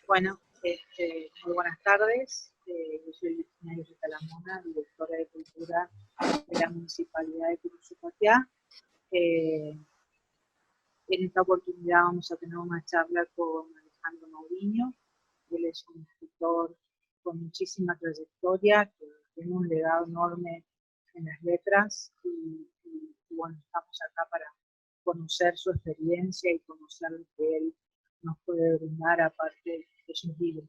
Bueno, muy buenas tardes. Yo soy Virginia Rita Lamona, directora de Cultura de la Municipalidad de Curuzupatiá. Eh, en esta oportunidad vamos a tener una charla con Alejandro Mauriño. Él es un escritor con muchísima trayectoria, que tiene un legado enorme en las letras y bueno, estamos acá para conocer su experiencia y conocer lo que él nos puede brindar aparte de sus libros.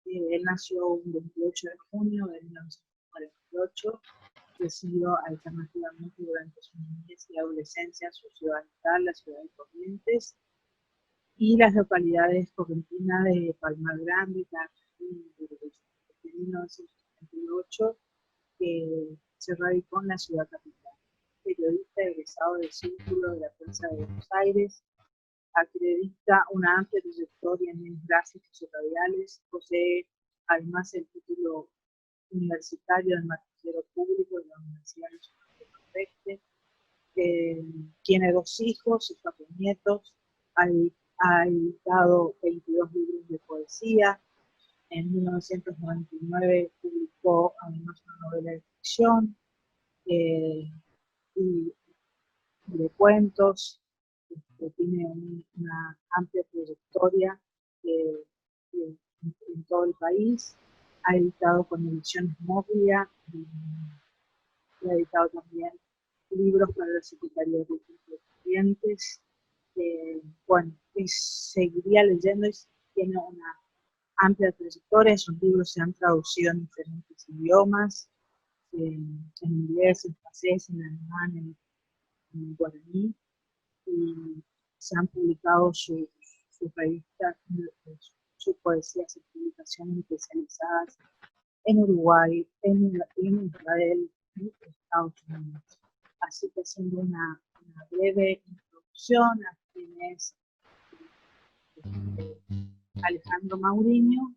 Él nació un 28 de junio de 1948, residió alternativamente durante su niñez y adolescencia en su ciudad natal, la ciudad de Corrientes, y las localidades correntinas de Palmar Grande, Cartagena y Uruguay. En 1978 se radicó en la ciudad capital. Periodista egresado del Círculo de la Prensa de Buenos Aires, acredita una amplia trayectoria en medios gráficos y radiales, posee además el título universitario del Magisterio Público de la Universidad Nacional de Nordeste, tiene 2 hijos y 4 nietos, ha editado 22 libros de poesía, en 1999 publicó además una novela de ficción y de cuentos, tiene una amplia trayectoria eh, en todo el país, ha editado con Ediciones Moglia y ha editado también libros para la Secretaría de Cultura de Estudiantes. Bueno, y seguiría leyendo y tiene una amplia trayectoria, sus libros se han traducido en diferentes idiomas, en inglés, en francés, en alemán, en guaraní, y se han publicado sus revistas, sus poesías y publicaciones especializadas en Uruguay, en Israel y Estados Unidos. Así que haciendo una breve introducción a quién es Alejandro Mauriño,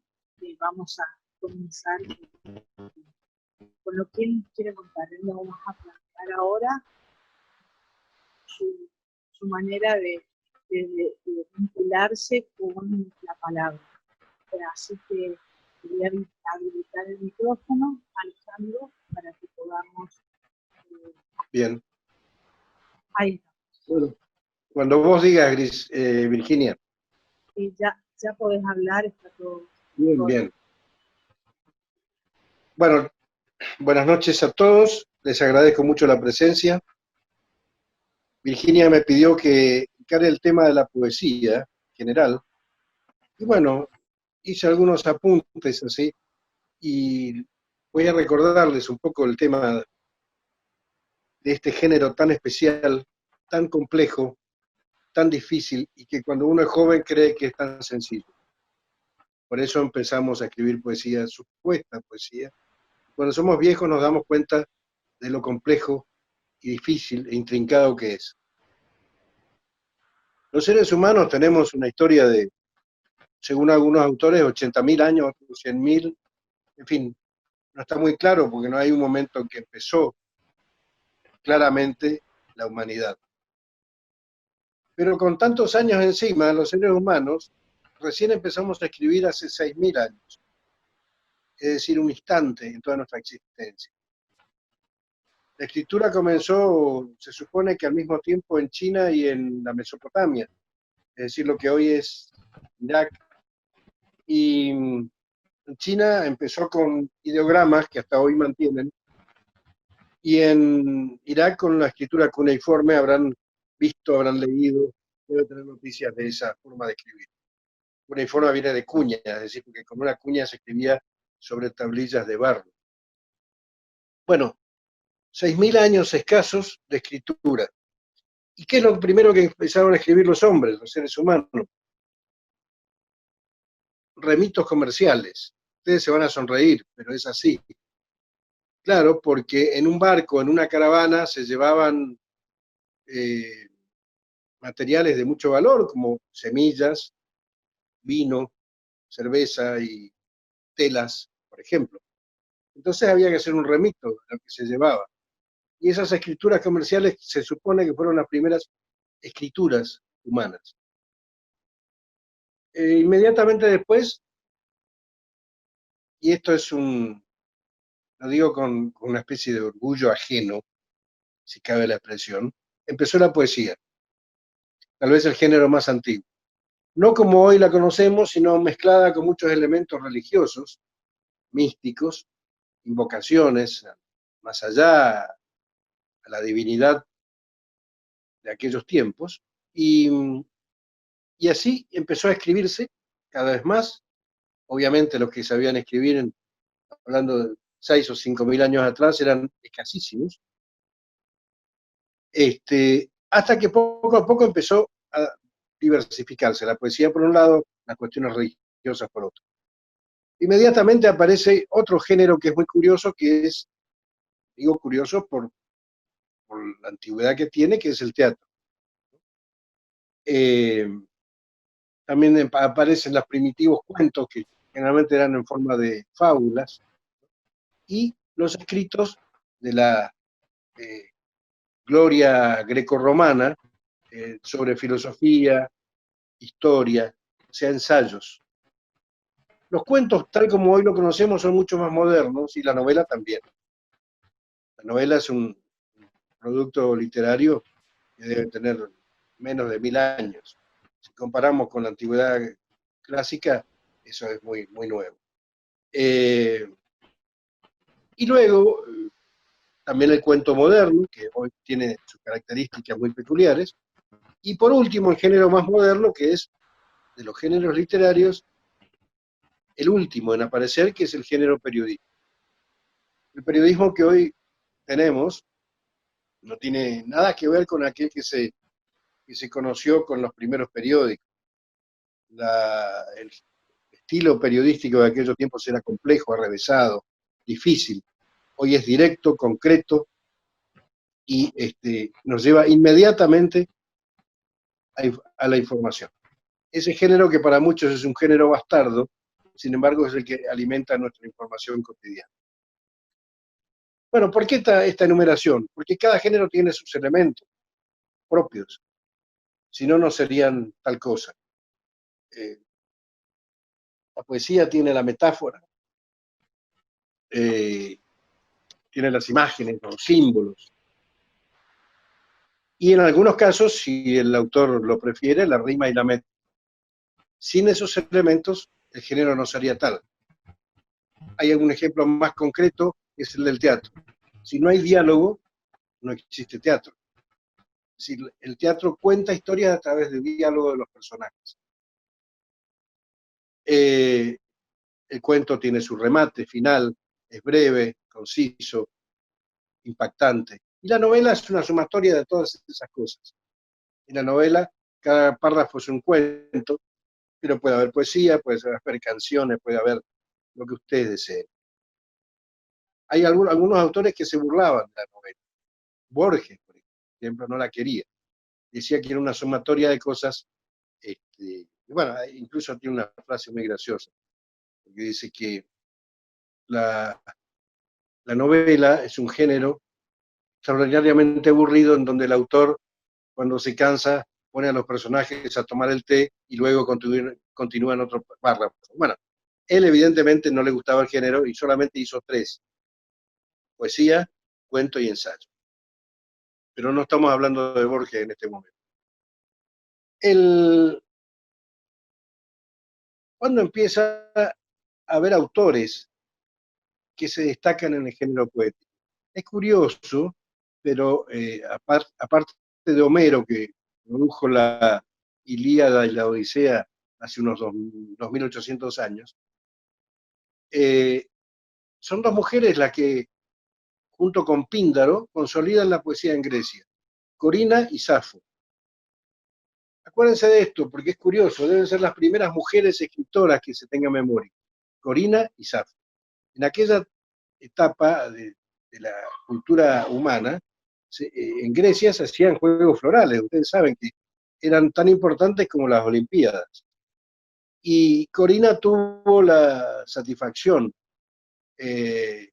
vamos a comenzar con lo que él quiere contar. Él lo vamos a plantear ahora su manera de vincularse con la palabra. Así que voy a habilitar el micrófono, Alejandro, para que podamos... Bien. Ahí está. Bueno, cuando vos digas, Virginia. Y ya podés hablar, está todo. Bien, bien. Bueno, buenas noches a todos, les agradezco mucho la presencia. Virginia me pidió que encare el tema de la poesía general, y bueno, hice algunos apuntes así, y voy a recordarles un poco el tema de este género tan especial, tan complejo, tan difícil, y que cuando uno es joven cree que es tan sencillo. Por eso empezamos a escribir poesía, supuesta poesía. Cuando somos viejos nos damos cuenta de lo complejo y difícil e intrincado que es. Los seres humanos tenemos una historia de, según algunos autores, 80.000 años, otros 100.000, en fin, no está muy claro porque no hay un momento en que empezó claramente la humanidad. Pero con tantos años encima, los seres humanos recién empezamos a escribir hace 6.000 años, es decir, un instante en toda nuestra existencia. La escritura comenzó, se supone que al mismo tiempo en China y en la Mesopotamia, es decir, lo que hoy es Irak. Y en China empezó con ideogramas que hasta hoy mantienen, y en Irak con la escritura cuneiforme habrán visto, habrán leído, debe tener noticias de esa forma de escribir. Cuneiforme viene de cuña, es decir, porque con una cuña se escribía sobre tablillas de barro. Bueno, 6.000 años escasos de escritura. ¿Y qué es lo primero que empezaron a escribir los hombres, los seres humanos? Remitos comerciales. Ustedes se van a sonreír, pero es así. Claro, porque en un barco, en una caravana, se llevaban materiales de mucho valor, como semillas, vino, cerveza y telas, por ejemplo. Entonces había que hacer un remito de lo que se llevaba. Y esas escrituras comerciales se supone que fueron las primeras escrituras humanas. Inmediatamente después, y esto es lo digo con una especie de orgullo ajeno, si cabe la expresión, empezó la poesía, tal vez el género más antiguo. No como hoy la conocemos, sino mezclada con muchos elementos religiosos, místicos, invocaciones, más allá a la divinidad de aquellos tiempos, y, y así empezó a escribirse cada vez más. Obviamente los que sabían escribir, hablando de 6 o 5 mil años atrás, eran escasísimos, hasta que poco a poco empezó a diversificarse la poesía por un lado, las cuestiones religiosas por otro. Inmediatamente aparece otro género que es muy curioso, que es, digo curioso por la antigüedad que tiene, que es el teatro. Eh, También aparecen los primitivos cuentos, que generalmente eran en forma de fábulas, y los escritos de la eh, gloria grecorromana sobre filosofía, historia, o sea, ensayos. Los cuentos, tal como hoy lo conocemos, son mucho más modernos, y la novela también. La novela es un producto literario que debe tener menos de 1000 años. Si comparamos con la antigüedad clásica, eso es muy, muy nuevo. Y luego, también el cuento moderno, que hoy tiene sus características muy peculiares. Y por último, el género más moderno, que es de los géneros literarios, el último en aparecer, que es el género periodismo. El periodismo que hoy tenemos no tiene nada que ver con aquel que se conoció con los primeros periódicos. El estilo periodístico de aquellos tiempos era complejo, arrevesado, difícil. Hoy es directo, concreto, y nos lleva inmediatamente a la información. Ese género que para muchos es un género bastardo, sin embargo es el que alimenta nuestra información cotidiana. Bueno, ¿por qué esta enumeración? Porque cada género tiene sus elementos propios, si no, no serían tal cosa. La poesía tiene la metáfora, eh, tiene las imágenes, los símbolos, y en algunos casos, si el autor lo prefiere, la rima y la métrica. Sin esos elementos, el género no sería tal. Hay algún ejemplo más concreto, que es el del teatro. Si no hay diálogo, no existe teatro. Es decir, el teatro cuenta historias a través del diálogo de los personajes. El cuento tiene su remate final, es breve, conciso, impactante. Y la novela es una sumatoria de todas esas cosas. En la novela, cada párrafo es un cuento, pero puede haber poesía, puede haber canciones, puede haber lo que ustedes deseen. Hay algunos autores que se burlaban de la novela. Borges, por ejemplo, no la quería. Decía que era una sumatoria de cosas. Bueno, incluso tiene una frase muy graciosa, porque dice que la novela es un género extraordinariamente aburrido, en donde el autor, cuando se cansa, pone a los personajes a tomar el té y luego continúa en otro párrafo. Bueno, él evidentemente no le gustaba el género y solamente hizo 3: poesía, cuento y ensayo. Pero no estamos hablando de Borges en este momento. Cuando empieza a haber autores que se destacan en el género poético. Es curioso, pero aparte de Homero, que produjo la Ilíada y la Odisea hace unos 2800 años, son 2 mujeres las que, junto con Píndaro, consolidan la poesía en Grecia: Corina y Safo. Acuérdense de esto, porque es curioso, deben ser las primeras mujeres escritoras que se tenga memoria: Corina y Safo. En aquella etapa de la cultura humana, en Grecia se hacían juegos florales. Ustedes saben que eran tan importantes como las Olimpiadas. Y Corina tuvo la satisfacción, que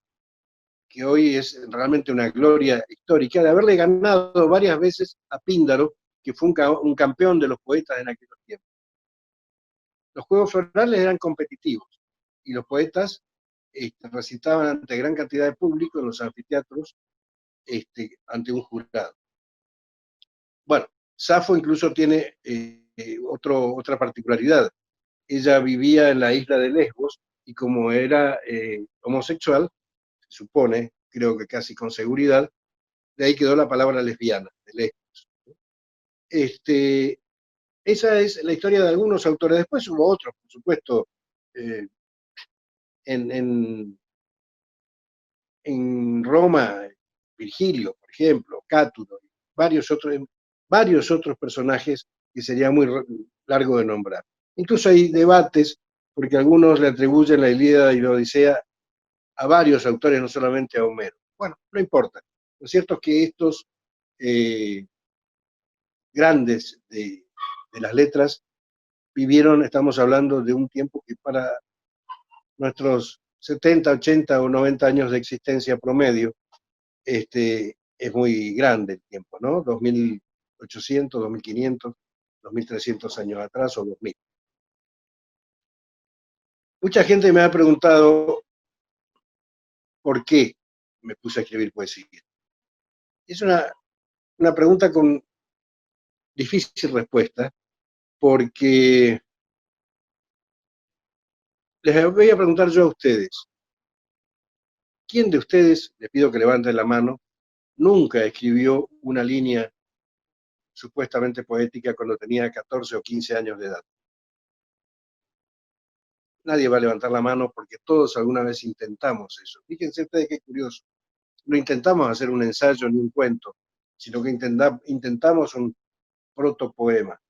hoy es realmente una gloria histórica, de haberle ganado varias veces a Píndaro, que fue un campeón de los poetas en aquellos tiempos. los juegos florales eran competitivos y los poetas recitaban ante gran cantidad de público en los anfiteatros ante un jurado. Bueno, Safo incluso tiene otra particularidad. Ella vivía en la isla de Lesbos y como era homosexual, se supone, creo que casi con seguridad, de ahí quedó la palabra lesbiana, de Lesbos. Esa es la historia de algunos autores. Después hubo otros, por supuesto, eh, en, en Roma, Virgilio, por ejemplo, Cátulo, varios otros personajes que sería muy largo de nombrar. Incluso hay debates, porque algunos le atribuyen la Ilíada y la Odisea a varios autores, no solamente a Homero. Bueno, no importa. Lo cierto es que estos grandes de las letras vivieron, estamos hablando de un tiempo que para nuestros 70, 80 o 90 años de existencia promedio, es muy grande el tiempo, ¿no? 2800, 2500, 2300 años atrás o 2000. Mucha gente me ha preguntado por qué me puse a escribir poesía. Es una pregunta con difícil respuesta, porque les voy a preguntar yo a ustedes. ¿Quién de ustedes, les pido que levanten la mano, nunca escribió una línea supuestamente poética cuando tenía 14 o 15 años de edad? Nadie va a levantar la mano porque todos alguna vez intentamos eso. Fíjense ustedes qué curioso. No intentamos hacer un ensayo ni un cuento, sino que intentamos un protopoema.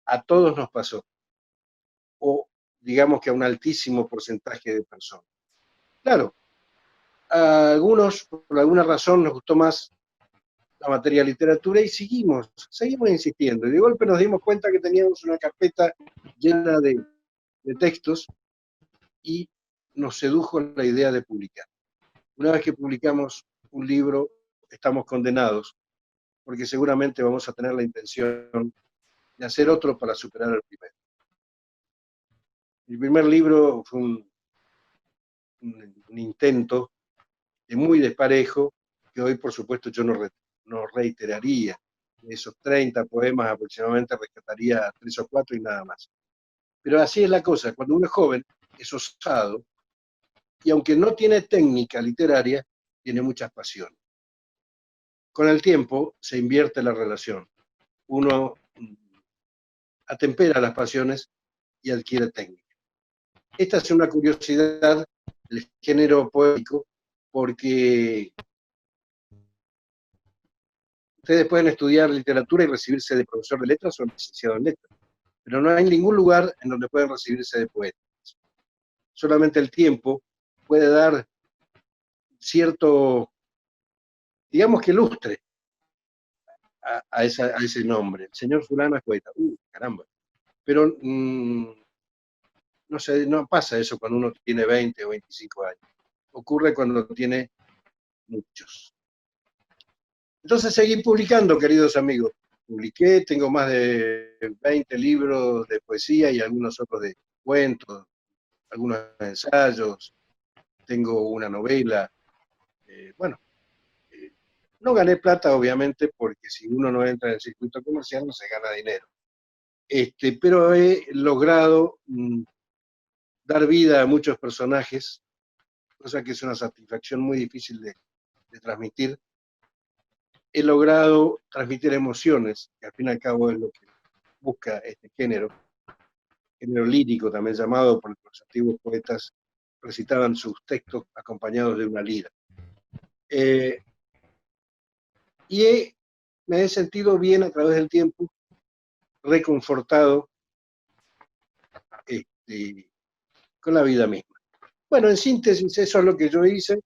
A todos nos pasó, o digamos que a un altísimo porcentaje de personas. Claro, a algunos, por alguna razón, nos gustó más la materia de literatura y seguimos insistiendo. Y de golpe nos dimos cuenta que teníamos una carpeta llena de textos y nos sedujo la idea de publicar. Una vez que publicamos un libro, estamos condenados, porque seguramente vamos a tener la intención de hacer otro para superar el primero. Mi primer libro fue un intento de muy desparejo, que hoy por supuesto yo no reiteraría. De esos 30 poemas aproximadamente rescataría 3 o 4 y nada más. Pero así es la cosa, cuando uno es joven, es osado, y aunque no tiene técnica literaria, tiene muchas pasiones. Con el tiempo se invierte la relación. Uno atempera las pasiones y adquiere técnica. Esta es una curiosidad del género poético, porque ustedes pueden estudiar literatura y recibirse de profesor de letras o licenciado en letras, pero no hay ningún lugar en donde pueden recibirse de poetas. Solamente el tiempo puede dar cierto, digamos que lustre a ese nombre. El señor fulano es poeta. Caramba. Pero no sé, no pasa eso cuando uno tiene 20 o 25 años. Ocurre cuando tiene muchos. Entonces seguí publicando, queridos amigos. Publiqué, tengo más de 20 libros de poesía y algunos otros de cuentos, algunos ensayos, tengo una novela. Bueno, no gané plata, obviamente, porque si uno no entra en el circuito comercial no se gana dinero. Pero he logrado dar vida a muchos personajes, cosa que es una satisfacción muy difícil de transmitir. He logrado transmitir emociones, que al fin y al cabo es lo que busca este género lírico también llamado, porque los antiguos poetas recitaban sus textos acompañados de una lira. Me he sentido bien a través del tiempo, reconfortado con la vida misma. Bueno, en síntesis, eso es lo que yo hice.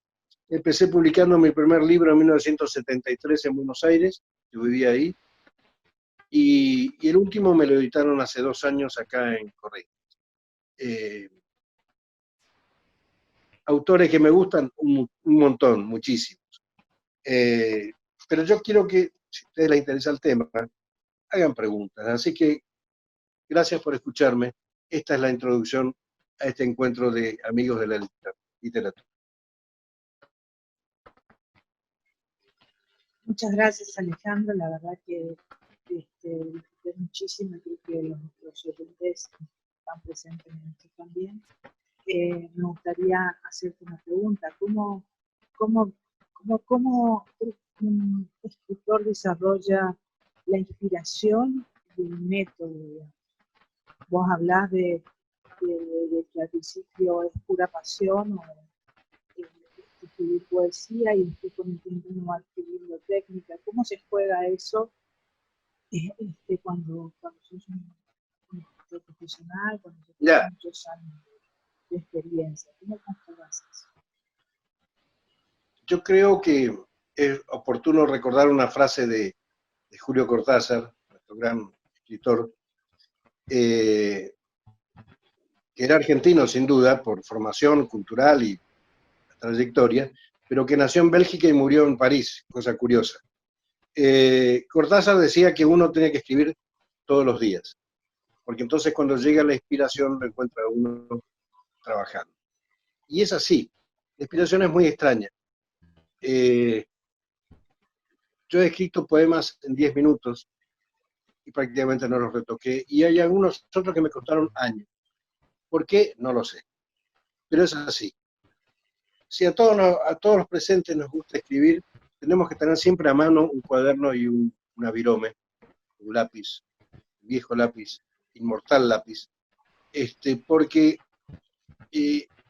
Empecé publicando mi primer libro en 1973 en Buenos Aires, yo vivía ahí, y el último me lo editaron hace 2 años acá en Corrientes. Autores que me gustan un montón, muchísimos. Pero yo quiero que, si a ustedes les interesa el tema, hagan preguntas. Así que Gracias por escucharme. Esta es la introducción a este encuentro de amigos de la literatura. Muchas gracias, Alejandro. La verdad que disfruté muchísimo y creo que los oyentes están presentes en esto también. Me gustaría hacerte una pregunta. ¿Cómo un escritor desarrolla la inspiración y el método? Vos hablás de que al principio es pura pasión o escribir poesía y después con el tiempo uno va adquiriendo técnica. ¿Cómo se juega eso cuando sos un escritor profesional, cuando se tiene muchos años de experiencia? ¿Cómo juegas eso? Yo creo que es oportuno recordar una frase de Julio Cortázar, nuestro gran escritor, que era argentino sin duda, por formación cultural y trayectoria, pero que nació en Bélgica y murió en París, cosa curiosa. Cortázar decía que uno tenía que escribir todos los días, porque entonces cuando llega la inspiración lo encuentra uno trabajando. Y es así, la inspiración es muy extraña. Yo he escrito poemas en 10 minutos y prácticamente no los retoqué, y hay algunos otros que me costaron años. ¿Por qué? No lo sé, pero es así. Si a todos los presentes nos gusta escribir, tenemos que tener siempre a mano un cuaderno y una virome, un lápiz, un viejo lápiz, inmortal lápiz, porque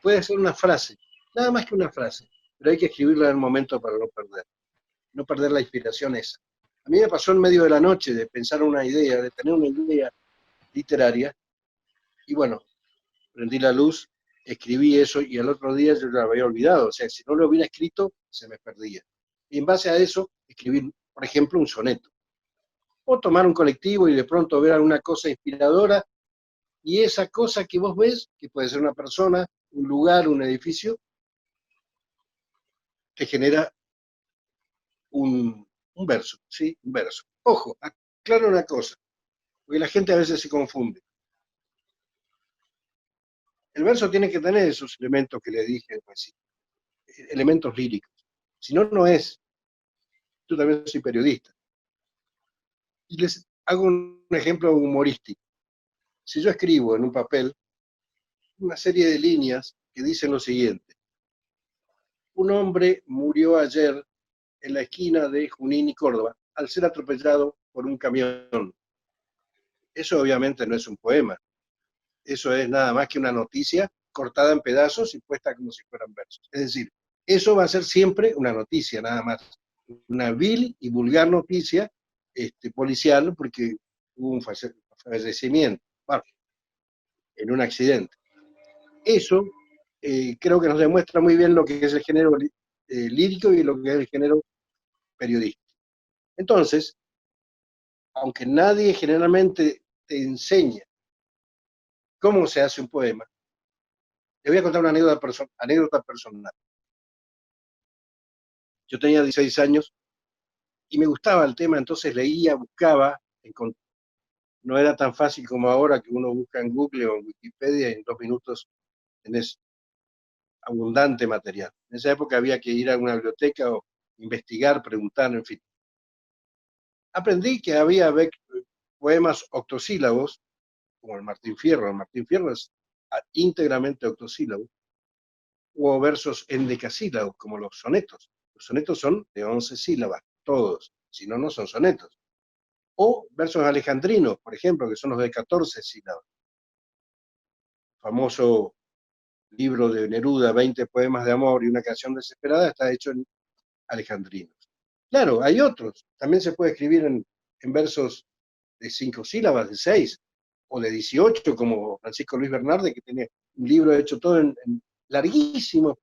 puede ser una frase, nada más que una frase, pero hay que escribirla en el momento para no perder la inspiración esa. A mí me pasó en medio de la noche de pensar una idea, de tener una idea literaria, y bueno, prendí la luz, escribí eso y al otro día yo lo había olvidado, o sea, si no lo hubiera escrito, se me perdía. Y en base a eso, escribir, por ejemplo, un soneto. O tomar un colectivo y de pronto ver alguna cosa inspiradora, y esa cosa que vos ves, que puede ser una persona, un lugar, un edificio, te genera un verso, ¿sí? Un verso. Ojo, aclaro una cosa, porque la gente a veces se confunde. El verso tiene que tener esos elementos que le dije al principio, elementos líricos. Si no, no es. Yo también soy periodista. Y les hago un ejemplo humorístico. Si yo escribo en un papel una serie de líneas que dicen lo siguiente: un hombre murió ayer en la esquina de Junín y Córdoba al ser atropellado por un camión. Eso obviamente no es un poema. Eso es nada más que una noticia cortada en pedazos y puesta como si fueran versos. Es decir, eso va a ser siempre una noticia, nada más. Una vil y vulgar noticia policial, porque hubo un fallecimiento, bueno, en un accidente. Eso creo que nos demuestra muy bien lo que es el género lírico y lo que es el género periodístico. Entonces, aunque nadie generalmente te enseña cómo se hace un poema, te voy a contar una anécdota personal. Yo tenía 16 años y me gustaba el tema, entonces leía, buscaba, no era tan fácil como ahora que uno busca en Google o en Wikipedia y en 2 minutos tenés abundante material. En esa época había que ir a una biblioteca o investigar, preguntar, en fin. Aprendí que había poemas octosílabos, como el Martín Fierro. El Martín Fierro es íntegramente octosílabo, o versos endecasílabos, como los sonetos. Los sonetos son de 11 sílabas, todos, si no, no son sonetos. O versos alejandrinos, por ejemplo, que son los de 14 sílabas. El famoso libro de Neruda, 20 poemas de amor y una canción desesperada, está hecho en alejandrinos. Claro, hay otros. También se puede escribir en versos de 5 sílabas, de 6, o de 18, como Francisco Luis Bernarde, que tiene un libro hecho todo en larguísimos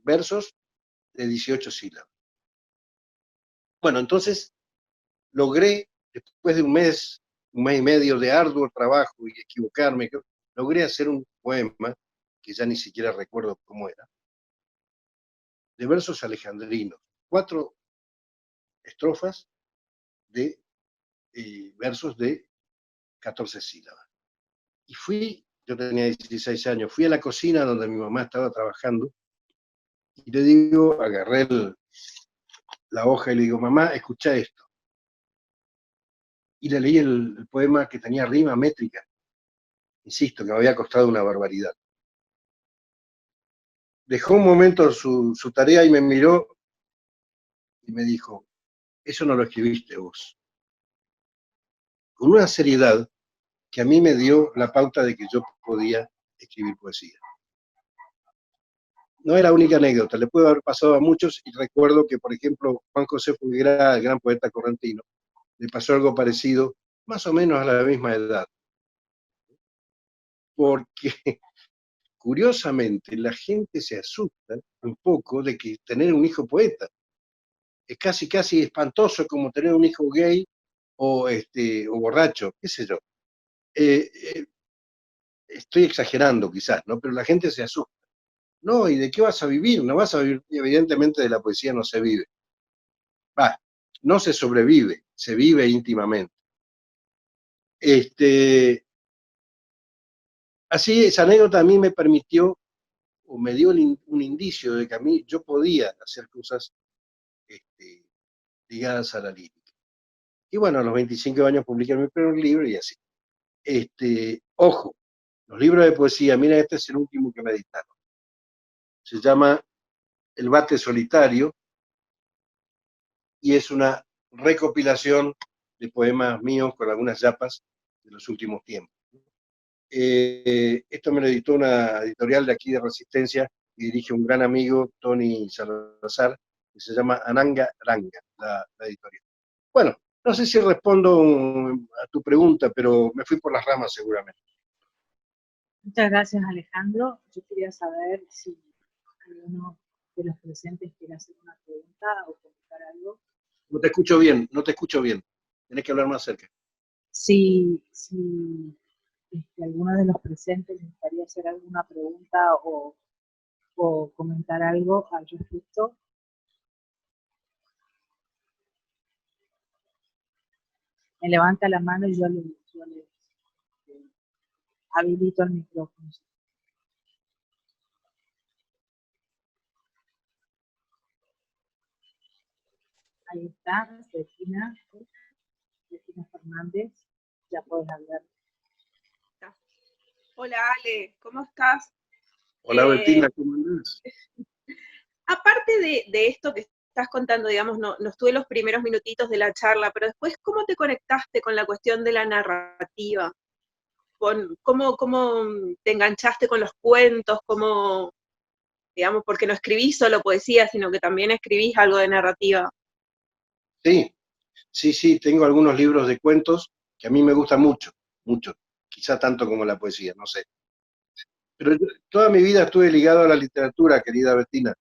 versos de 18 sílabas. Bueno, entonces logré, después de un mes y medio de arduo trabajo y equivocarme, logré hacer un poema, que ya ni siquiera recuerdo cómo era, de versos alejandrinos, 4 estrofas de versos de 14 sílabas. Y yo tenía 16 años, fui a la cocina donde mi mamá estaba trabajando, y le digo, agarré la hoja y le digo, mamá, escucha esto. Y le leí el poema que tenía rima métrica. Insisto, que me había costado una barbaridad. Dejó un momento su tarea y me miró y me dijo, eso no lo escribiste vos. Con una seriedad que a mí me dio la pauta de que yo podía escribir poesía. No es la única anécdota, le puede haber pasado a muchos, y recuerdo que, por ejemplo, Juan José Fulguera, el gran poeta correntino, le pasó algo parecido, más o menos a la misma edad. Porque, curiosamente, la gente se asusta un poco de que tener un hijo poeta. Es casi espantoso, como tener un hijo gay o borracho, qué sé yo. Estoy exagerando quizás, ¿no? Pero la gente se asusta. No, ¿y de qué vas a vivir? No vas a vivir, evidentemente de la poesía no se vive. No se sobrevive, se vive íntimamente. Así, esa anécdota a mí me permitió, o me dio un indicio de que a mí yo podía hacer cosas ligadas a la lírica. Y bueno, a los 25 años publiqué mi primer libro y así. Ojo, los libros de poesía, mira, este es el último que me editaron. Se llama El bate solitario y es una recopilación de poemas míos con algunas yapas de los últimos tiempos. Esto me lo editó una editorial de aquí de Resistencia y dirige un gran amigo, Tony Salazar, que se llama Ananga Ranga, la editorial. Bueno, no sé si respondo a tu pregunta, pero me fui por las ramas seguramente. Muchas gracias, Alejandro. Yo quería saber si alguno de los presentes quiere hacer una pregunta o comentar algo. No te escucho bien, no te escucho bien. Tenés que hablar más cerca. Si alguno de los presentes les gustaría hacer alguna pregunta o comentar algo al respecto. Me levanta la mano y yo le habilito el micrófono. Ahí está, Regina Fernández, ya puedes hablar. Hola Ale, ¿cómo estás? Hola Bettina, ¿cómo andás? Aparte de esto que estás contando, digamos, no estuve los primeros minutitos de la charla, pero después, ¿cómo te conectaste con la cuestión de la narrativa? ¿Cómo te enganchaste con los cuentos? ¿Cómo, digamos, porque no escribís solo poesía, sino que también escribís algo de narrativa? Sí, tengo algunos libros de cuentos que a mí me gustan mucho, quizá tanto como la poesía, no sé. Pero toda mi vida estuve ligado a la literatura, querida Bettina.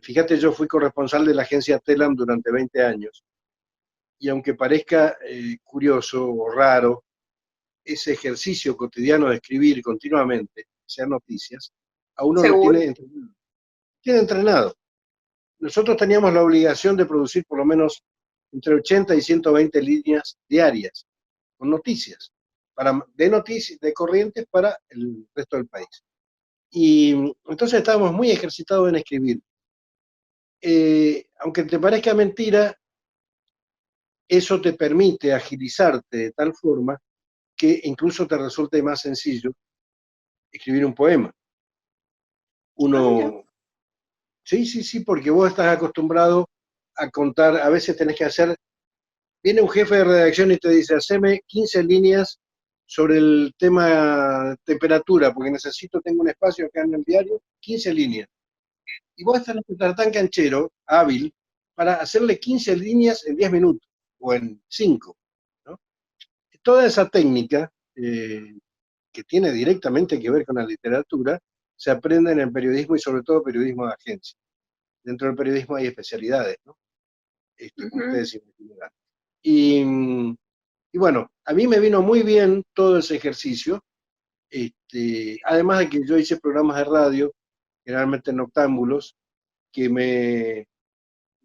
Fíjate, yo fui corresponsal de la agencia Telam durante 20 años, y aunque parezca curioso o raro, ese ejercicio cotidiano de escribir continuamente, sean noticias, a uno lo ¿Seguro? tiene entrenado. Nosotros teníamos la obligación de producir por lo menos entre 80 y 120 líneas diarias con noticias, de Corrientes para el resto del país. Y entonces estábamos muy ejercitados en escribir. Aunque te parezca mentira, eso te permite agilizarte de tal forma que incluso te resulte más sencillo escribir un poema. Sí, porque vos estás acostumbrado a contar, a veces tenés que hacer, viene un jefe de redacción y te dice, haceme 15 líneas sobre el tema temperatura, porque tengo un espacio acá en el diario, 15 líneas. Y vos tenés que estar tan canchero, hábil, para hacerle 15 líneas en 10 minutos, o en 5, ¿no? Toda esa técnica, que tiene directamente que ver con la literatura, se aprende en el periodismo y sobre todo periodismo de agencia. Dentro del periodismo hay especialidades, ¿no? Como ustedes imaginarán. Y bueno, a mí me vino muy bien todo ese ejercicio, además de que yo hice programas de radio, generalmente noctámbulos, que me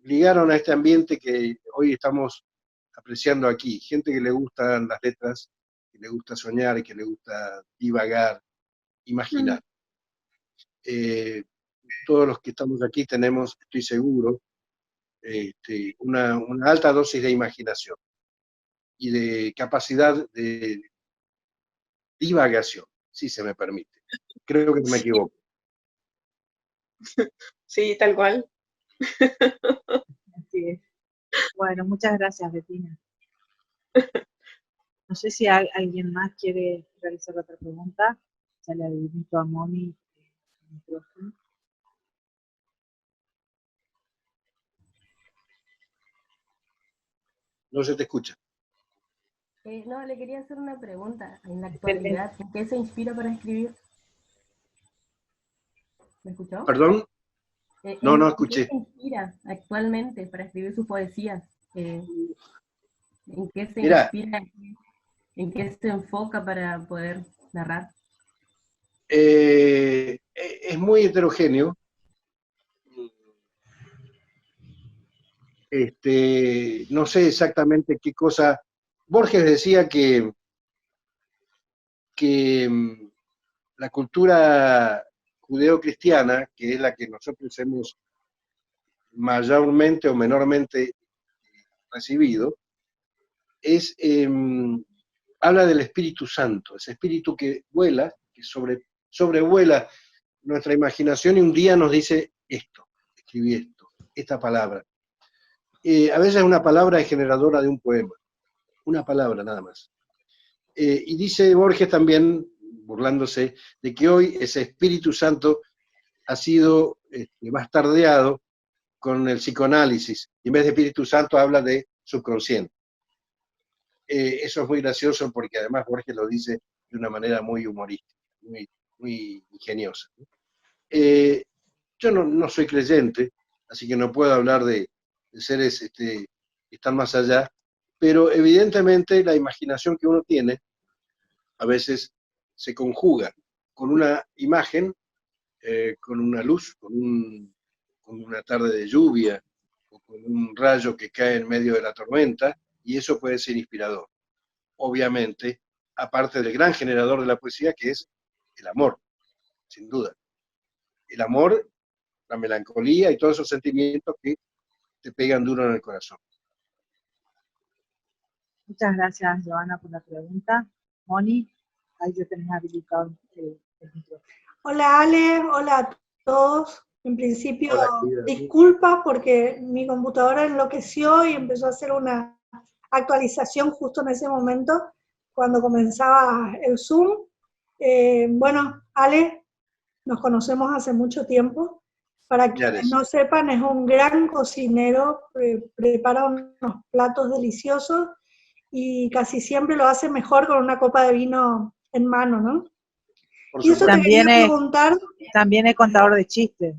ligaron a este ambiente que hoy estamos apreciando aquí, gente que le gustan las letras le gusta soñar, que le gusta divagar, imaginar. Todos los que estamos aquí tenemos, estoy seguro, una alta dosis de imaginación y de capacidad de divagación, si se me permite. Creo que no me equivoco. Sí, tal cual. Así es. Bueno, muchas gracias, Betina. No sé si alguien más quiere realizar otra pregunta. Ya le invito a Moni el micrófono. No se te escucha. No, le quería hacer una pregunta. En la actualidad, ¿en qué se inspira para escribir? ¿Me escuchó? ¿Perdón? No, no escuché. ¿En qué se inspira actualmente para escribir sus poesías? ¿En qué se Mirá, inspira? ¿En qué se enfoca para poder narrar? es muy heterogéneo. No sé exactamente qué cosa. Borges decía que la cultura judeocristiana, que es la que nosotros hemos mayormente o menormente recibido, habla del Espíritu Santo, ese espíritu que vuela, que sobrevuela nuestra imaginación y un día nos dice esto, escribí esto, esta palabra. A veces una palabra es generadora de un poema, una palabra nada más. Y dice Borges también, burlándose, de que hoy ese Espíritu Santo ha sido bastardeado con el psicoanálisis. Y en vez de Espíritu Santo habla de subconsciente. Eso es muy gracioso porque además Borges lo dice de una manera muy humorística, muy ingeniosa. Yo no soy creyente, así que no puedo hablar de seres que están más allá, pero evidentemente la imaginación que uno tiene a veces se conjuga con una imagen, con una luz, con una tarde de lluvia, o con un rayo que cae en medio de la tormenta, y eso puede ser inspirador. Obviamente, aparte del gran generador de la poesía, que es el amor, sin duda. El amor, la melancolía y todos esos sentimientos que te pegan duro en el corazón. Muchas gracias, Joana, por la pregunta. Moni, ahí ya tenés habilitado el micrófono. Hola Ale, hola a todos. En principio, Hola, querida. disculpas porque mi computadora enloqueció y empezó a hacer una actualización justo en ese momento, cuando comenzaba el Zoom. Bueno, Ale, nos conocemos hace mucho tiempo. Para quienes no sepan, es un gran cocinero, prepara unos platos deliciosos y casi siempre lo hace mejor con una copa de vino en mano, ¿no? Y eso te quería preguntar. También es contador de chistes.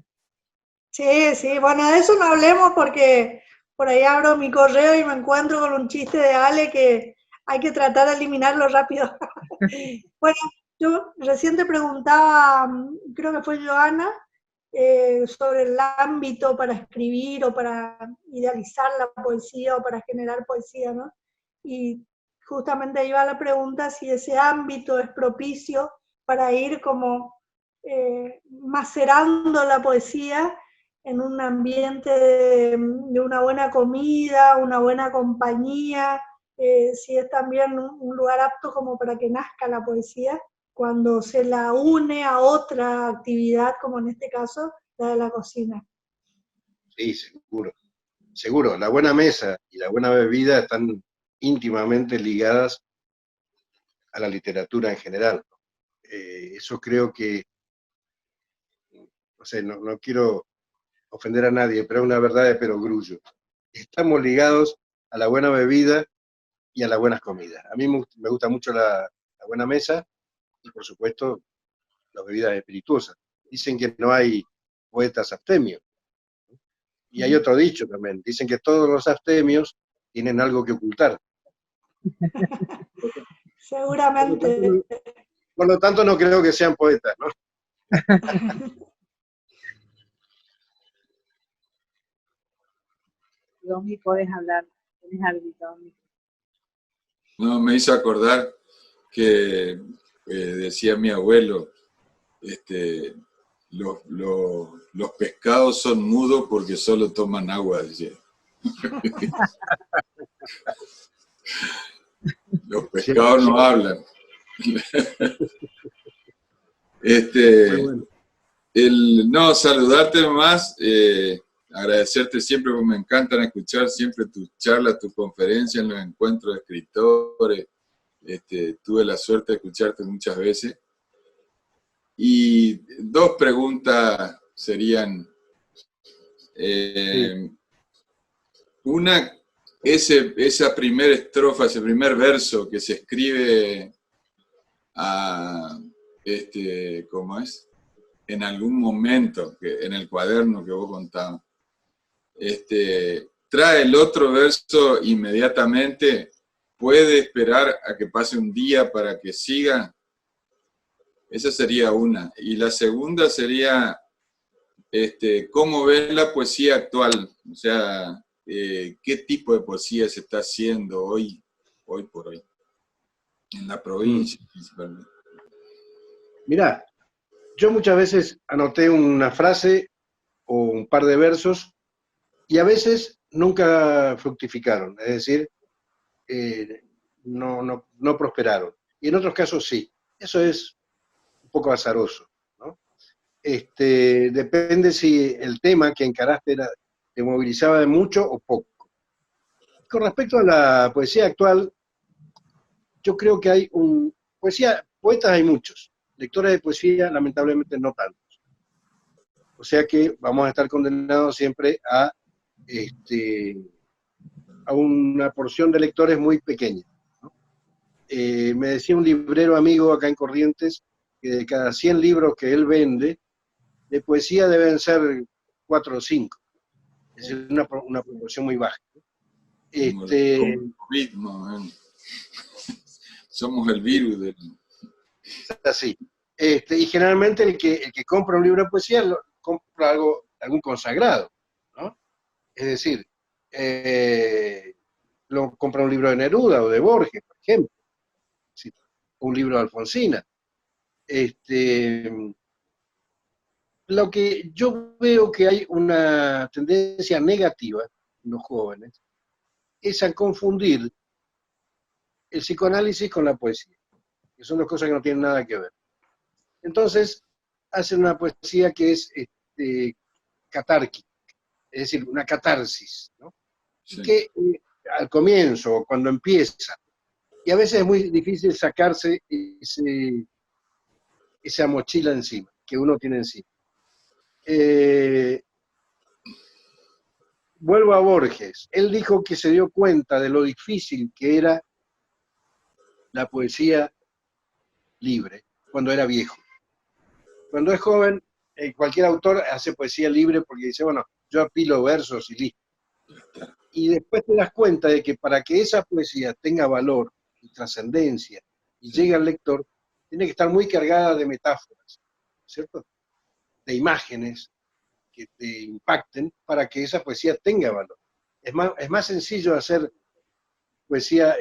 Sí, bueno, de eso no hablemos porque por ahí abro mi correo y me encuentro con un chiste de Ale que hay que tratar de eliminarlo rápido. Bueno, yo recién te preguntaba, creo que fue Joana, sobre el ámbito para escribir o para idealizar la poesía o para generar poesía, ¿no? Y justamente iba la pregunta si ese ámbito es propicio para ir como macerando la poesía en un ambiente de una buena comida, una buena compañía, si es también un lugar apto como para que nazca la poesía cuando se la une a otra actividad, como en este caso, la de la cocina. Sí, seguro. Seguro, la buena mesa y la buena bebida están íntimamente ligadas a la literatura en general. Eso creo que, no sé, no quiero ofender a nadie, pero es una verdad de perogrullo. Estamos ligados a la buena bebida y a las buenas comidas. A mí me gusta mucho la buena mesa y, por supuesto, las bebidas espirituosas. Dicen que no hay poetas abstemios. Y hay otro dicho también. Dicen que todos los abstemios tienen algo que ocultar. Seguramente. Por lo tanto, no creo que sean poetas, ¿no? Domi, podés hablar, tenés habilitado. No, me hizo acordar que decía mi abuelo, los pescados son mudos porque solo toman agua, decía. Los pescados no hablan. Muy bueno. No, saludarte más, agradecerte siempre, porque me encantan escuchar siempre tus charlas, tus conferencias, los encuentros de escritores. Tuve la suerte de escucharte muchas veces. Y dos preguntas serían, Sí. una, esa primera estrofa, ese primer verso que se escribe ¿cómo es? En algún momento, en el cuaderno que vos contabas, trae el otro verso inmediatamente, puede esperar a que pase un día para que siga. Esa sería una. Y la segunda sería, ¿cómo ves la poesía actual? O sea, ¿qué tipo de poesía se está haciendo hoy por hoy, en la provincia principalmente? Mirá, yo muchas veces anoté una frase o un par de versos y a veces nunca fructificaron, es decir, no prosperaron. Y en otros casos sí. Eso es un poco azaroso, ¿no? Depende si el tema que encaraste te movilizaba de mucho o poco. Con respecto a la poesía actual, yo creo que hay poetas hay muchos, lectores de poesía lamentablemente no tantos. O sea que vamos a estar condenados siempre a una porción de lectores muy pequeña, ¿no? Me decía un librero amigo acá en Corrientes que de cada 100 libros que él vende, de poesía deben ser 4 o 5. Es decir, una proporción muy baja. Como el COVID, ¿no? Somos el virus del... Así. Y generalmente el que compra un libro de poesía compra algún consagrado, ¿no? Es decir, compra un libro de Neruda o de Borges, por ejemplo, ¿sí? Un libro de Alfonsina. Lo que yo veo que hay una tendencia negativa en los jóvenes es a confundir el psicoanálisis con la poesía, que son dos cosas que no tienen nada que ver. Entonces, hacen una poesía que es catárquica, es decir, una catarsis, ¿no? Sí. Que al comienzo, cuando empieza, y a veces es muy difícil sacarse esa mochila encima, que uno tiene encima. Vuelvo a Borges. Él dijo que se dio cuenta de lo difícil que era la poesía libre cuando era viejo. Cuando es joven, cualquier autor hace poesía libre porque dice, bueno, yo apilo versos y listo. Y después te das cuenta de que para que esa poesía tenga valor y trascendencia y llegue al lector, tiene que estar muy cargada de metáforas, ¿cierto? De imágenes que te impacten para que esa poesía tenga valor. Es más sencillo hacer poesía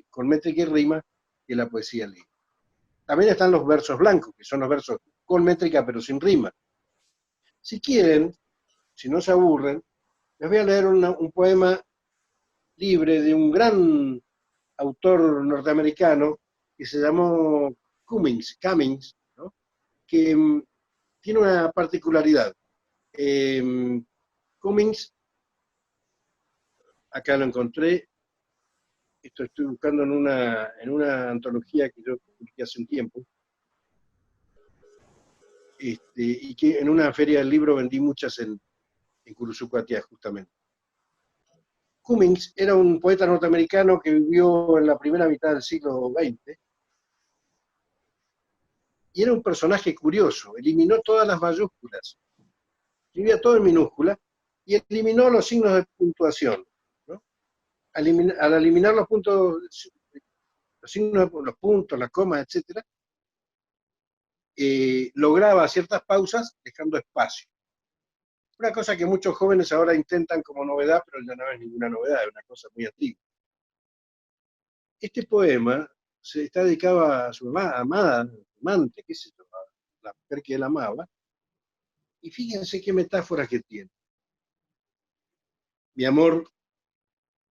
con métrica y rima que la poesía libre. También están los versos blancos, que son los versos con métrica pero sin rima. Si quieren, si no se aburren, les voy a leer un poema libre de un gran autor norteamericano que se llamó Cummings, ¿no? Que tiene una particularidad. Cummings, acá lo encontré, esto estoy buscando en una antología que yo publiqué hace un tiempo, y que en una feria del libro vendí muchas en Curuzucuatiá, justamente. Cummings era un poeta norteamericano que vivió en la primera mitad del siglo XX, y era un personaje curioso, eliminó todas las mayúsculas, escribía todo en minúscula, y eliminó los signos de puntuación, ¿no? Al eliminar los signos, los puntos, las comas, etc., lograba ciertas pausas dejando espacio. Una cosa que muchos jóvenes ahora intentan como novedad, pero ya no es ninguna novedad, es una cosa muy antigua. Este poema se está dedicado a su amada, amante, qué sé yo, la mujer que él amaba. Y fíjense qué metáfora que tiene. Mi amor,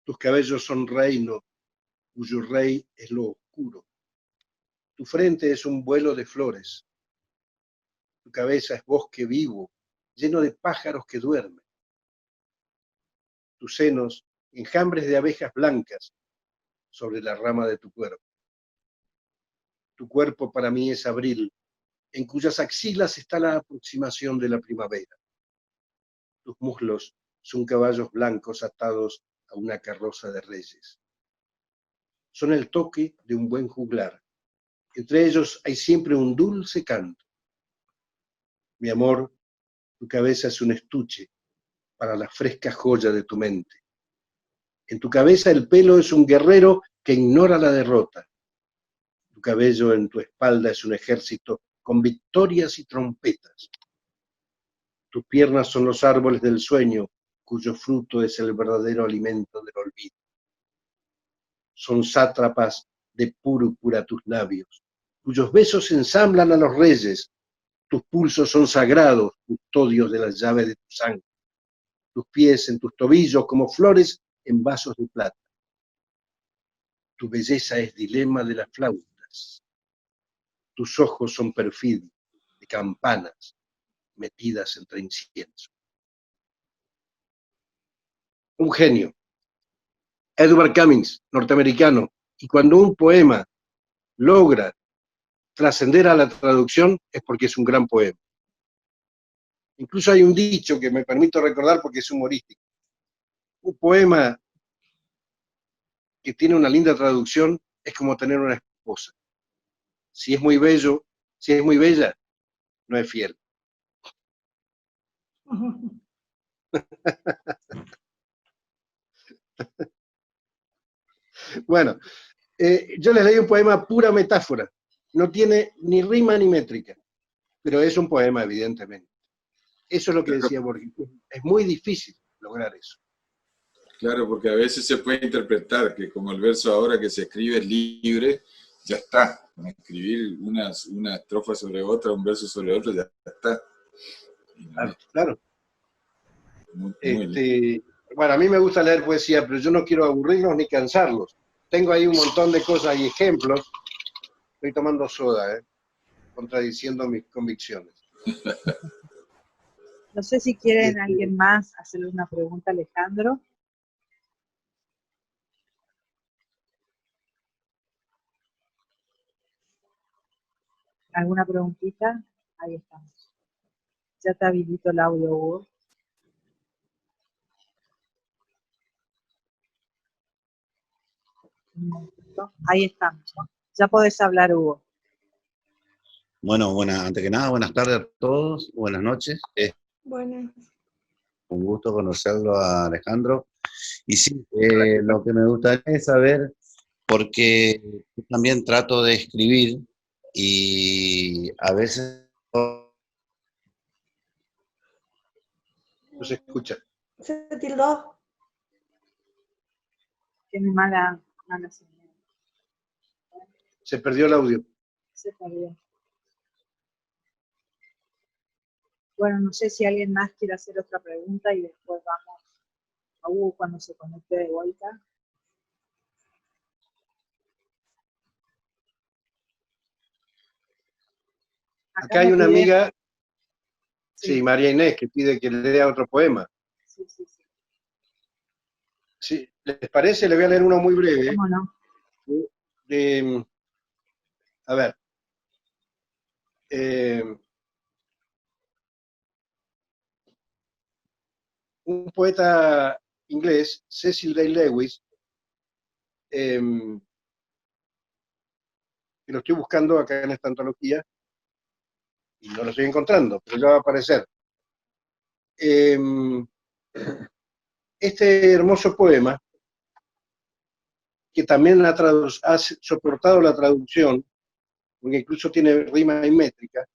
tus cabellos son reino, cuyo rey es lo oscuro. Tu frente es un vuelo de flores. Tu cabeza es bosque vivo, lleno de pájaros que duermen. Tus senos, enjambres de abejas blancas sobre la rama de tu cuerpo. Tu cuerpo para mí es abril, en cuyas axilas está la aproximación de la primavera. Tus muslos son caballos blancos atados a una carroza de reyes. Son el toque de un buen juglar. Entre ellos hay siempre un dulce canto. Mi amor, tu cabeza es un estuche para la fresca joya de tu mente. En tu cabeza el pelo es un guerrero que ignora la derrota. Tu cabello en tu espalda es un ejército con victorias y trompetas. Tus piernas son los árboles del sueño, cuyo fruto es el verdadero alimento del olvido. Son sátrapas de púrpura tus labios, cuyos besos ensamblan a los reyes. Tus pulsos son sagrados, custodios de las llaves de tu sangre. Tus pies en tus tobillos como flores en vasos de plata. Tu belleza es dilema de las flautas. Tus ojos son perfidia de campanas metidas entre incienso. Un genio. Edward Cummings, norteamericano. Y cuando un poema logra trascender a la traducción es porque es un gran poema. Incluso hay un dicho que me permito recordar porque es humorístico. Un poema que tiene una linda traducción es como tener una esposa. Si es muy bello, si es muy bella, no es fiel. Bueno, yo les leí un poema pura metáfora. No tiene ni rima ni métrica, pero es un poema, evidentemente. Eso es lo que decía Borges. Es muy difícil lograr eso. Claro, porque a veces se puede interpretar que como el verso ahora que se escribe es libre, ya está. Con escribir una estrofa sobre otra, un verso sobre otro, ya está. Claro. Muy bueno, a mí me gusta leer poesía, pero yo no quiero aburrirlos ni cansarlos. Tengo ahí un montón de cosas y ejemplos. Estoy tomando soda, contradiciendo mis convicciones. No sé si quieren alguien más hacerle una pregunta a Alejandro. ¿Alguna preguntita? Ahí estamos. Ya te habilito el audio, Hugo. Ahí estamos. Ya podés hablar, Hugo. Bueno, antes que nada, buenas tardes a todos, buenas noches. Buenas. Un gusto conocerlo a Alejandro. Y sí, lo que me gustaría es saber, porque yo también trato de escribir y a veces No se escucha. ¿Se tildó? Tiene mala señal. Se perdió el audio. Se perdió. Bueno, no sé si alguien más quiere hacer otra pregunta y después vamos a Hugo cuando se conecte de vuelta. Acá hay una amiga, sí, María Inés, que pide que le lea otro poema. Sí. Sí, ¿les parece? Le voy a leer uno muy breve. ¿Cómo no? A ver. Un poeta inglés, Cecil Day Lewis, que lo estoy buscando acá en esta antología, y no lo estoy encontrando, pero ya va a aparecer. Este hermoso poema, que también ha soportado la traducción, porque incluso tiene rima y métrica,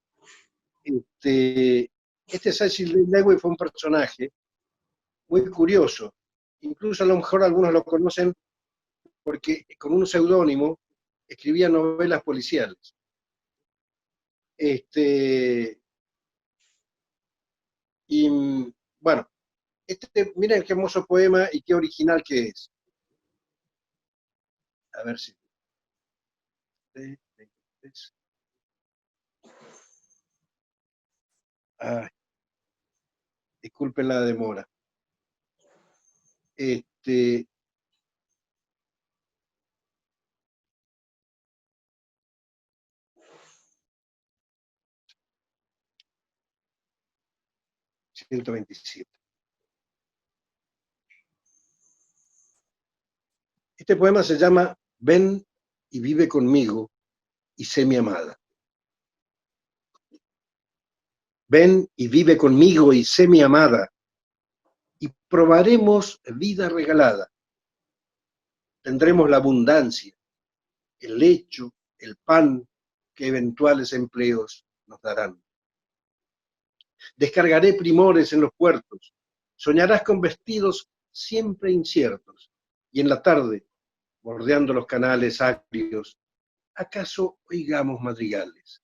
este Cecil Day Lewis fue un personaje muy curioso. Incluso a lo mejor algunos lo conocen porque con un seudónimo escribía novelas policiales. Y bueno, miren qué hermoso poema y qué original que es. A ver si... Ay, disculpen la demora. 127. Este poema se llama Ven y vive conmigo y sé mi amada. Ven y vive conmigo y sé mi amada, y probaremos vida regalada. Tendremos la abundancia, el lecho, el pan que eventuales empleos nos darán. Descargaré primores en los puertos, soñarás con vestidos siempre inciertos, y en la tarde, bordeando los canales agrios, ¿acaso oigamos madrigales?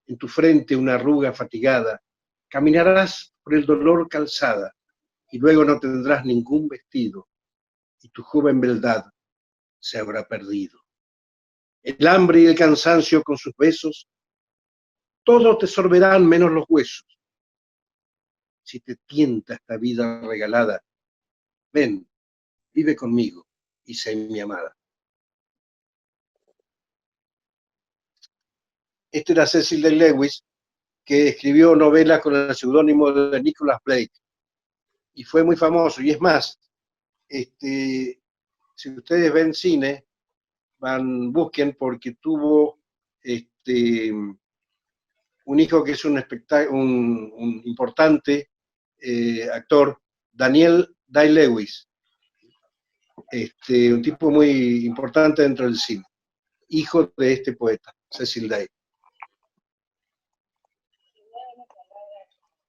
En tu frente una arruga fatigada, caminarás por el dolor calzada, y luego no tendrás ningún vestido, y tu joven beldad se habrá perdido. El hambre y el cansancio con sus besos, todo te sorberán menos los huesos. Si te tienta esta vida regalada, ven, vive conmigo y sé mi amada. Este era Cecil D. Lewis, que escribió novelas con el seudónimo de Nicholas Blake, y fue muy famoso. Y es más, si ustedes ven cine, busquen, porque tuvo un hijo que es un importante actor, Daniel Day-Lewis, un tipo muy importante dentro del cine, hijo de este poeta, Cecil Day.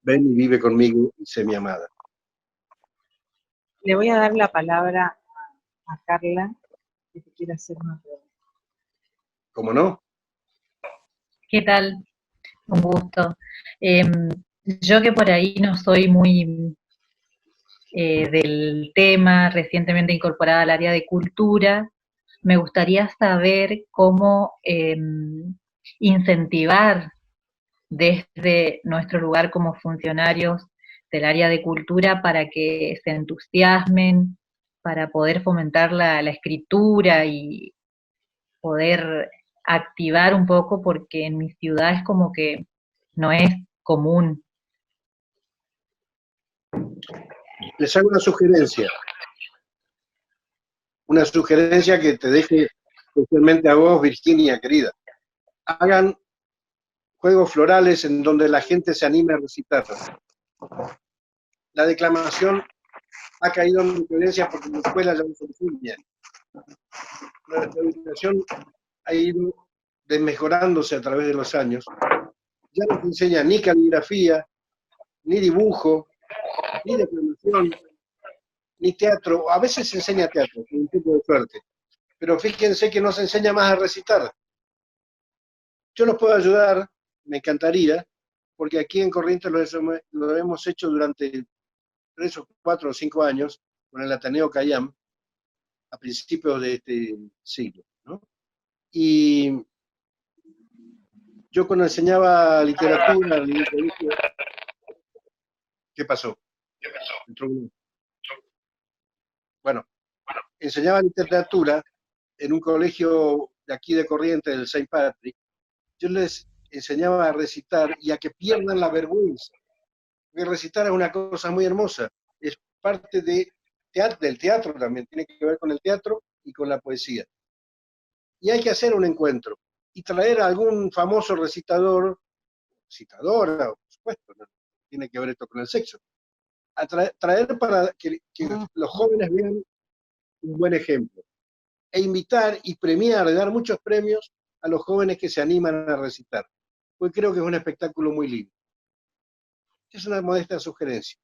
Ven y vive conmigo y sé mi amada. Le voy a dar la palabra a Carla, que te quiere hacer una pregunta. ¿Cómo no? ¿Qué tal? Un gusto. Yo que por ahí no soy muy del tema, recientemente incorporada al área de cultura, me gustaría saber cómo incentivar desde nuestro lugar como funcionarios del área de cultura para que se entusiasmen, para poder fomentar la escritura y poder activar un poco, porque en mi ciudad es como que no es común. Les hago una sugerencia que te deje especialmente a vos, Virginia, querida. Hagan juegos florales en donde la gente se anime a recitar. La declamación ha caído en decadencia porque en la escuela ya no se enseña. Nuestra educación ha ido desmejorándose a través de los años. Ya no se enseña ni caligrafía, ni dibujo, ni declamación, ni teatro. A veces se enseña teatro, con un tipo de suerte. Pero fíjense que no se enseña más a recitar. Yo los puedo ayudar, me encantaría, porque aquí en Corrientes lo hemos hecho durante 3 o 4 o 5 años con el Ateneo Cayam a principios de este siglo, ¿no? Y yo cuando enseñaba literatura, ¿qué pasó? Bueno, enseñaba literatura en un colegio de aquí de Corrientes, del St. Patrick. Yo les enseñaba a recitar y a que pierdan la vergüenza. Porque recitar es una cosa muy hermosa, es parte del teatro también, tiene que ver con el teatro y con la poesía. Y hay que hacer un encuentro y traer a algún famoso recitadora, por supuesto, no tiene que ver esto con el sexo, traer para que los jóvenes vean un buen ejemplo, e invitar y premiar, dar muchos premios a los jóvenes que se animan a recitar, pues creo que es un espectáculo muy lindo. Es una modesta sugerencia.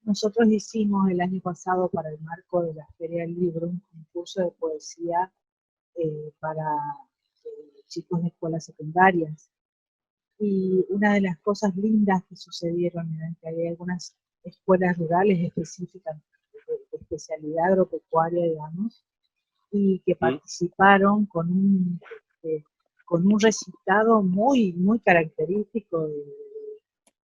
Nosotros hicimos el año pasado, para el marco de la Feria del Libro, un concurso de poesía para chicos de escuelas secundarias. Y una de las cosas lindas que sucedieron era que había algunas escuelas rurales específicas de especialidad agropecuaria, digamos, y que participaron con un recitado muy, muy característico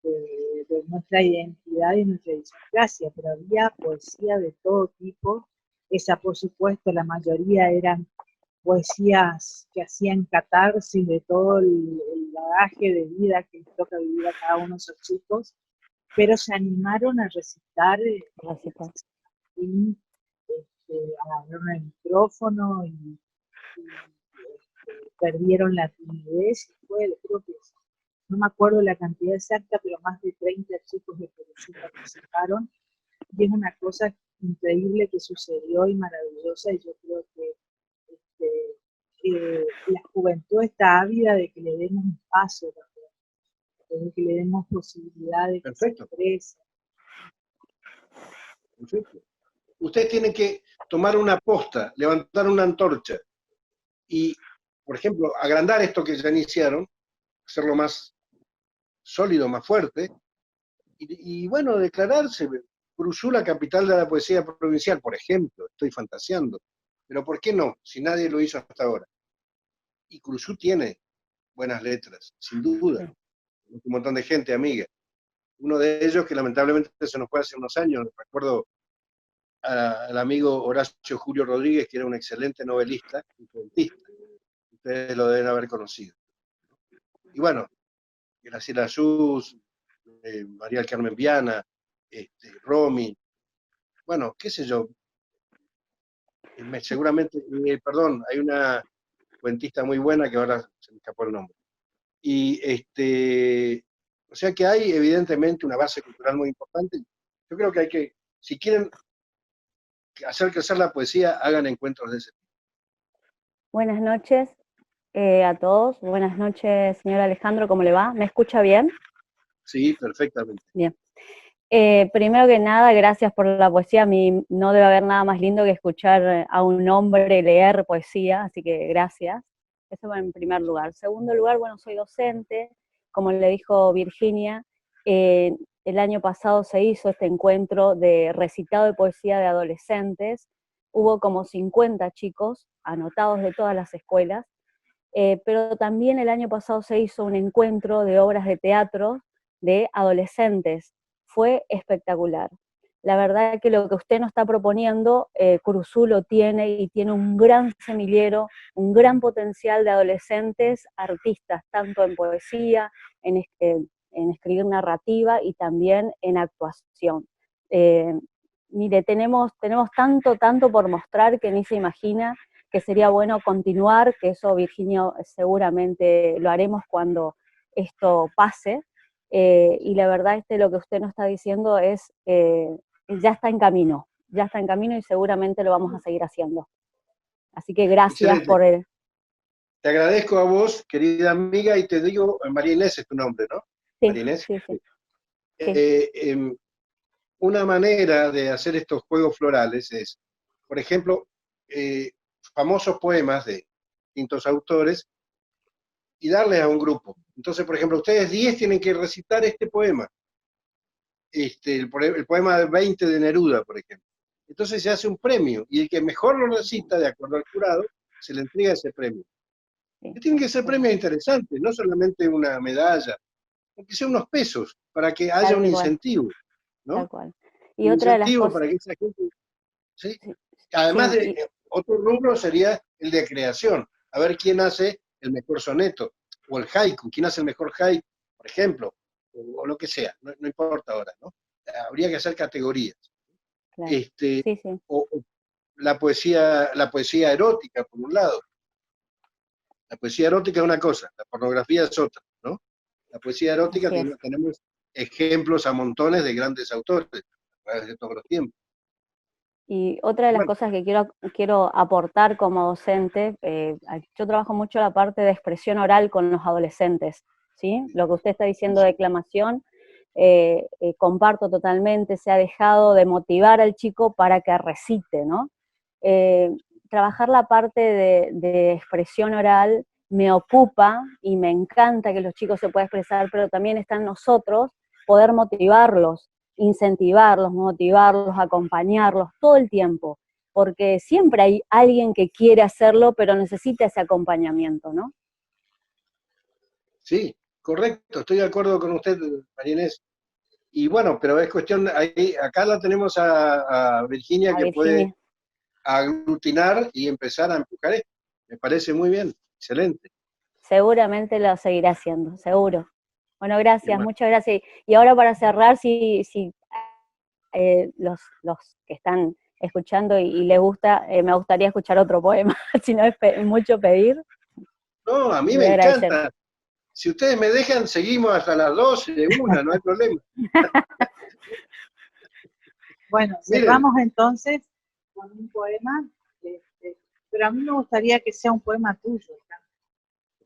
de nuestra identidad y nuestra idiosincrasia, pero había poesía de todo tipo. Esa, por supuesto, la mayoría eran poesías que hacían catarsis de todo el bagaje de vida que les toca vivir a cada uno de esos chicos, pero se animaron a recitar y agarraron el micrófono y perdieron la timidez, y fue, creo que no me acuerdo la cantidad exacta, pero más de 30 chicos de Perú participaron, y es una cosa increíble que sucedió y maravillosa, y yo creo que la juventud está ávida de que le demos espacio también, de que le demos posibilidad de que se exprese. Perfecto. Ustedes tienen que tomar una posta, levantar una antorcha y, por ejemplo, agrandar esto que ya iniciaron, hacerlo más sólido, más fuerte, y bueno, declararse Cruzú la capital de la poesía provincial, por ejemplo, estoy fantaseando, pero ¿por qué no? Si nadie lo hizo hasta ahora. Y Cruzú tiene buenas letras, sin duda, un montón de gente amiga. Uno de ellos que lamentablemente se nos fue hace unos años, recuerdo al amigo Horacio Julio Rodríguez, que era un excelente novelista y cuentista. Ustedes lo deben haber conocido. Y bueno, Graciela Sus, María del Carmen Viana, Romy, bueno, qué sé yo, seguramente, perdón, hay una cuentista muy buena que ahora se me escapó el nombre. Y o sea que hay evidentemente una base cultural muy importante. Yo creo que hay que, si quieren hacer crecer la poesía, hagan encuentros de ese tipo. Buenas noches a todos. Buenas noches, señor Alejandro, ¿cómo le va? ¿Me escucha bien? Sí, perfectamente. Bien. Primero que nada, gracias por la poesía. A mí no debe haber nada más lindo que escuchar a un hombre leer poesía, así que gracias. Eso va en primer lugar. Segundo lugar, bueno, soy docente. Como le dijo Virginia, el año pasado se hizo este encuentro de recitado de poesía de adolescentes. Hubo como 50 chicos anotados de todas las escuelas, pero también el año pasado se hizo un encuentro de obras de teatro de adolescentes. Fue espectacular. La verdad que lo que usted nos está proponiendo, Cruzú lo tiene, y tiene un gran semillero, un gran potencial de adolescentes artistas, tanto en poesía, en escribir narrativa y también en actuación. Mire, tenemos tanto por mostrar que ni se imagina, que sería bueno continuar, que eso, Virginia, seguramente lo haremos cuando esto pase. Y la verdad lo que usted nos está diciendo es, ya está en camino y seguramente lo vamos a seguir haciendo. Así que gracias. Excelente. Por el... Te agradezco a vos, querida amiga, y te digo, María Inés es tu nombre, ¿no? Sí, María Inés. sí. Una manera de hacer estos juegos florales es, por ejemplo, famosos poemas de distintos autores y darles a un grupo. Entonces, por ejemplo, ustedes 10 tienen que recitar este poema. El poema 20 de Neruda, por ejemplo. Entonces se hace un premio, y el que mejor lo recita, de acuerdo al jurado, se le entrega ese premio. Y tienen que ser premios interesantes, no solamente una medalla, aunque sea unos pesos, para que haya un incentivo, ¿no? Tal cual. Y un otra de las incentivo cosas... para que esa gente... ¿sí? Además de, otro rubro sería el de creación, a ver quién hace el mejor soneto, o el haiku, quién hace el mejor haiku, por ejemplo, o lo que sea, no importa ahora, ¿no? Habría que hacer categorías. Claro. O la poesía erótica, por un lado. La poesía erótica es una cosa, la pornografía es otra, ¿no? La poesía erótica tenemos ejemplos a montones de grandes autores a través de todos los tiempos. Y otra de las cosas que quiero aportar como docente, yo trabajo mucho la parte de expresión oral con los adolescentes, ¿sí? Lo que usted está diciendo de declamación, comparto totalmente. Se ha dejado de motivar al chico para que recite, ¿no? trabajar la parte de expresión oral me ocupa y me encanta que los chicos se puedan expresar, pero también está en nosotros poder motivarlos, incentivarlos, motivarlos, acompañarlos todo el tiempo, porque siempre hay alguien que quiere hacerlo, pero necesita ese acompañamiento, ¿no? Sí, correcto, estoy de acuerdo con usted, María Inés. Y bueno, pero es cuestión, ahí, acá la tenemos a Virginia, A que puede Virginia. aglutinar y empezar a empujar esto. Me parece muy bien, excelente. Seguramente lo seguirá haciendo, seguro. Bueno, gracias, Bueno. muchas gracias. Y ahora para cerrar, si los que están escuchando y les gusta, me gustaría escuchar otro poema, si no es mucho pedir. No, a mí Les me voy a agradecer. encanta. Si ustedes me dejan, seguimos hasta las 12 de una, no hay problema. Bueno, Miren, cerramos entonces con un poema, pero a mí me gustaría que sea un poema tuyo.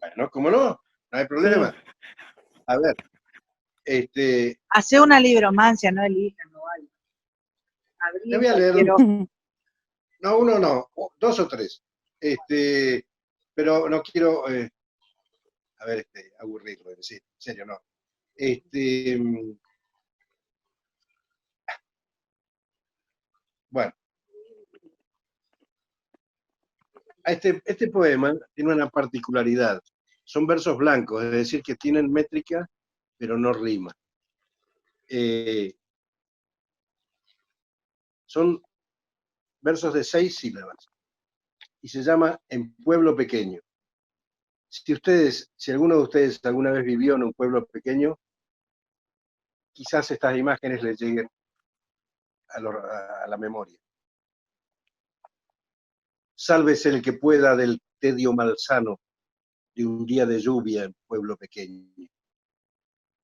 bueno, ¿cómo no? No hay problema. Sí. A ver, Hace una libromancia, no elijan, no vale. te Abrí voy a leer, cualquier no uno, no, dos o tres. Pero no quiero, a ver, aburrirlo, en serio, no. Bueno, este poema tiene una particularidad. Son versos blancos, es decir, que tienen métrica, pero no rima. Son versos de 6 sílabas y se llama En Pueblo Pequeño. Si alguno de ustedes alguna vez vivió en un pueblo pequeño, quizás estas imágenes les lleguen a la memoria. Sálvese el que pueda del tedio malsano de un día de lluvia en pueblo pequeño.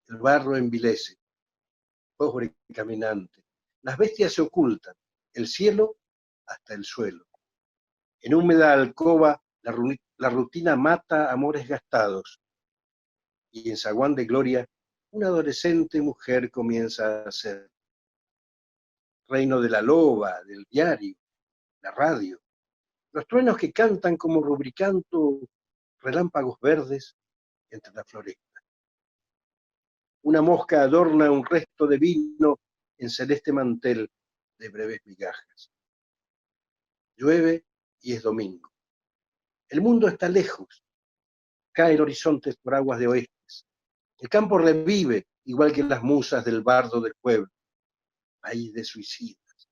El barro envilece, pobre caminante. Las bestias se ocultan, el cielo hasta el suelo. En húmeda alcoba la rutina mata amores gastados. Y en zaguán de gloria, una adolescente mujer comienza a ser reino de la loba, del diario, la radio. Los truenos que cantan como rubricando relámpagos verdes entre la floresta. Una mosca adorna un resto de vino en celeste mantel de breves migajas. Llueve y es domingo. El mundo está lejos. Caen horizontes por aguas de oestes. El campo revive, igual que las musas del bardo del pueblo. País de suicidas.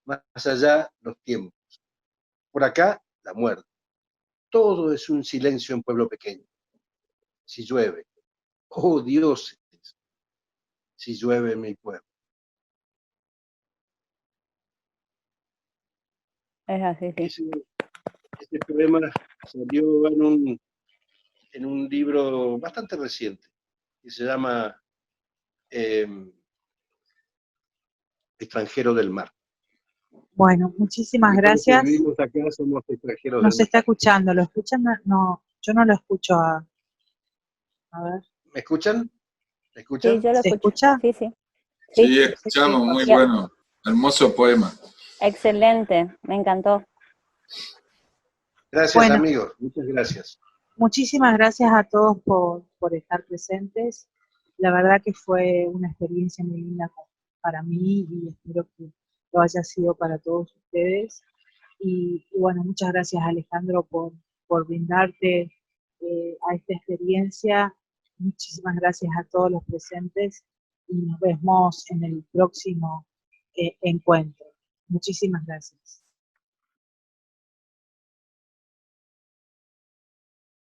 Más allá, los tiempos. Por acá, la muerte. Todo es un silencio en pueblo pequeño. Si llueve, oh dioses, si llueve en mi pueblo. Es así, sí. Este poema salió en un libro bastante reciente, que se llama Extranjero del Mar. Bueno, muchísimas Porque todos los que gracias. vivimos acá somos extranjeros del Nos mar. está escuchando, ¿lo escuchan? No, yo no lo escucho. A ver. ¿Me escuchan? ¿Me Sí, escuchan? yo lo ¿Se escucho. escucha? Sí, sí. Sí, escuchamos, muy bueno. Hermoso poema. Excelente, me encantó. Gracias, Bueno. amigos. Muchas gracias. Muchísimas gracias a todos por estar presentes. La verdad que fue una experiencia muy linda para mí y espero que lo haya sido para todos ustedes. Y bueno, muchas gracias, Alejandro, por brindarte a esta experiencia. Muchísimas gracias a todos los presentes y nos vemos en el próximo encuentro. Muchísimas gracias.